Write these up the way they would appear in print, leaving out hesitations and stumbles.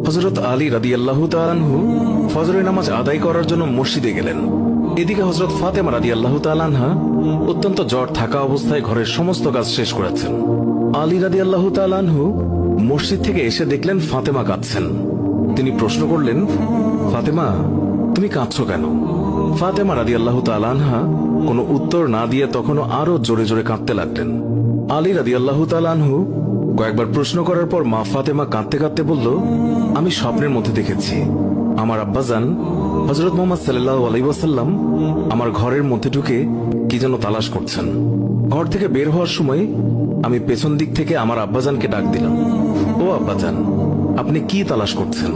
হযরত আলী রাদিয়াল্লাহু তাআলা আনহু ফজরের নামাজ আদায় করার জন্য মসজিদে গেলেন। এদিকে হযরত ফাতেমা রাদিয়াল্লাহু তাআলা আনহা অত্যন্ত জ্বর থাকা অবস্থায় ঘরের সমস্ত কাজ শেষ করেছেন। আলী রাদিয়াল্লাহু তাআলা আনহু মসজিদ থেকে এসে দেখলেন ফাতেমা কাঁদছেন। তিনি প্রশ্ন করলেন, ফাতেমা, তুমি কাঁদছো কেন? ফাতেমা রাদিয়াল্লাহু তাআলা আনহা কোনো উত্তর না দিয়ে তখনও আরো জোরে জোরে কাঁদতে লাগলেন। আলী রাদিয়াল্লাহু তাআলা আনহু কয়েকবার প্রশ্ন করার পর মা ফাতেমা কাঁদতে কাঁদতে বলল, আমি স্বপ্নের মধ্যে দেখেছি আমার আব্বাজান হযরত মুহাম্মদ সাল্লাল্লাহু আলাইহি ওয়াসাল্লাম আমার ঘরের মধ্যে ঢুকে কি যেন তালাশ করছেন। ঘর থেকে বের হওয়ার সময় আমি পেছন দিক থেকে আমার আব্বাজানকে ডাক দিলাম, ও আব্বাজান, আপনি কি তালাশ করছেন?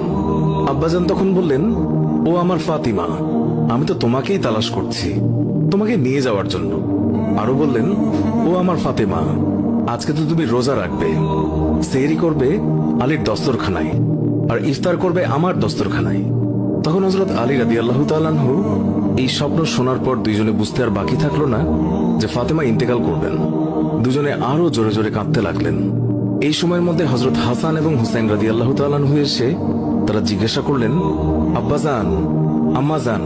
আব্বাজান তখন বললেন, ও আমার ফাতিমা, আমি তো তোমাকেই তালাশ করছি, তোমাকে নিয়ে যাওয়ার জন্য। আরো বললেন, ও আমার ফাতেমা, আজকে তো তুমি রোজা রাখবে, সেহরি করবে আলীর দস্তরখানায় আর ইফতার করবে আমার দস্তরখানায়। তখন হযরত আলী রাদিয়াল্লাহু তাআলা আনহু এই স্বপ্ন শোনার পর দুইজনে বুঝতে আর বাকি থাকলো না যে ফাতেমা ইন্তেকাল করবেন। দুজনে আরো জোরে জোরে কাঁদতে লাগলেন। এই সময়ের মধ্যে হযরত হাসান এবং হুসাইন রাদিয়াল্লাহু তাআলা আনহু এসে তারা জিজ্ঞাসা করলেন, আব্বাজান, আম্মাজান,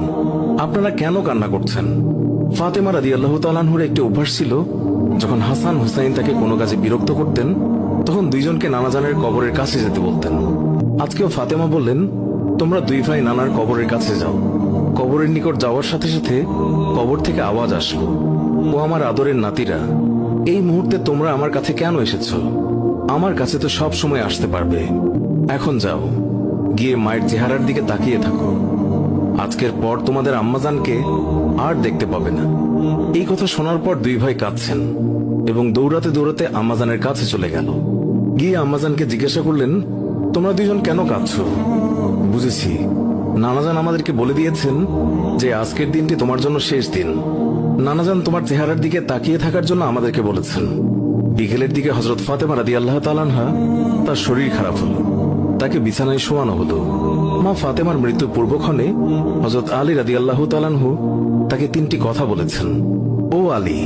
আপনারা কেন কান্না করছেন? ফাতেমা রাদিয়াল্লাহু তাআলা আনহুর একটি অভ্যাস ছিল, যখন হাসান হুসাইন তাকে কোনো কাজে বিরক্ত করতেন তখন দুইজনকে নানাজানের কবরের কাছে যেতে বলতেন। আজকেও ফাতেমা বললেন, তোমরা দুই ভাই নানার কবরের কাছে যাও। কবরের নিকট যাওয়ার সাথে সাথে কবর থেকে আওয়াজ আসলো, ও আমার আদরের নাতিরা, এই মুহূর্তে তোমরা আমার কাছে কেন এসেছো? আমার কাছে তো সব সময় আসতে পারবে। এখন যাও, গিয়ে মায়ের চেহারার দিকে তাকিয়ে থাকো। আজকের পর তোমাদের আম্মাজানকে আর দেখতে পাবে না। এই কথা শোনার পর দুই ভাই কাঁদছেন এবং দৌড়াতে দৌড়াতে আম্মাজানের কাছে চলে গেল। গিয়ে আম্মাজানকে জিজ্ঞাসা করলেন, তোমরা দুইজন কেন কাঁদছো? বুঝেছি, নানাজান আমাদেরকে বলে দিয়েছেন যে আজকের দিনটি তোমার জন্য শেষ দিন। নানাজান তোমার চেহারার দিকে তাকিয়ে থাকার জন্য আমাদেরকে বলেছেন। বিকেলের দিকে হযরত ফাতেমা রাদিয়াল্লাহু তাআলা আনহা তার শরীর খারাপ হলো, তাকে বিছানায় শোয়ানো হলো। মা ফাতেমার মৃত্যু পূর্বক্ষণে হযরত আলী রাদিয়াল্লাহু তাআলা আনহু তাকে তিনটি কথা বলেছেন। ও আলী,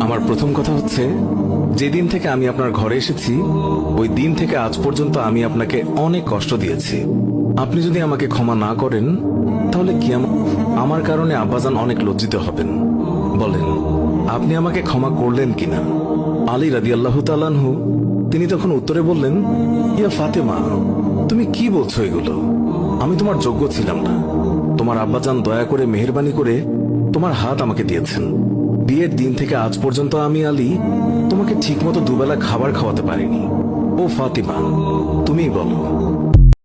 আমার প্রথম কথা হচ্ছে, যেদিন থেকে আমি আপনার ঘরে এসেছি ওই দিন থেকে আজ পর্যন্ত আমি আপনাকে অনেক কষ্ট দিয়েছি। আপনি যদি আমাকে ক্ষমা না করেন তাহলে কি আমার কারণে আব্বাজান অনেক লজ্জিত হবেন। বলেন, আপনি আমাকে ক্ষমা করলেন কিনা? আলী রাদিয়াল্লাহু তাআলা আনহু তিনি তখন উত্তরে বললেন, ইয়া ফাতেমা, তুমি কি বলছো এগুলো? আমি তোমার যোগ্য ছিলাম না। তোমার আব্বাজান দয়া করে মেহেরবানি করে তোমার হাত আমাকে দিয়েছেন। বিয়ের দিন থেকে আজ পর্যন্ত আমি আলী তোমাকে ঠিকমতো দুবেলা খাবার খাওয়াতে পারিনি। ও ফাতিমা, তুমিই বলো,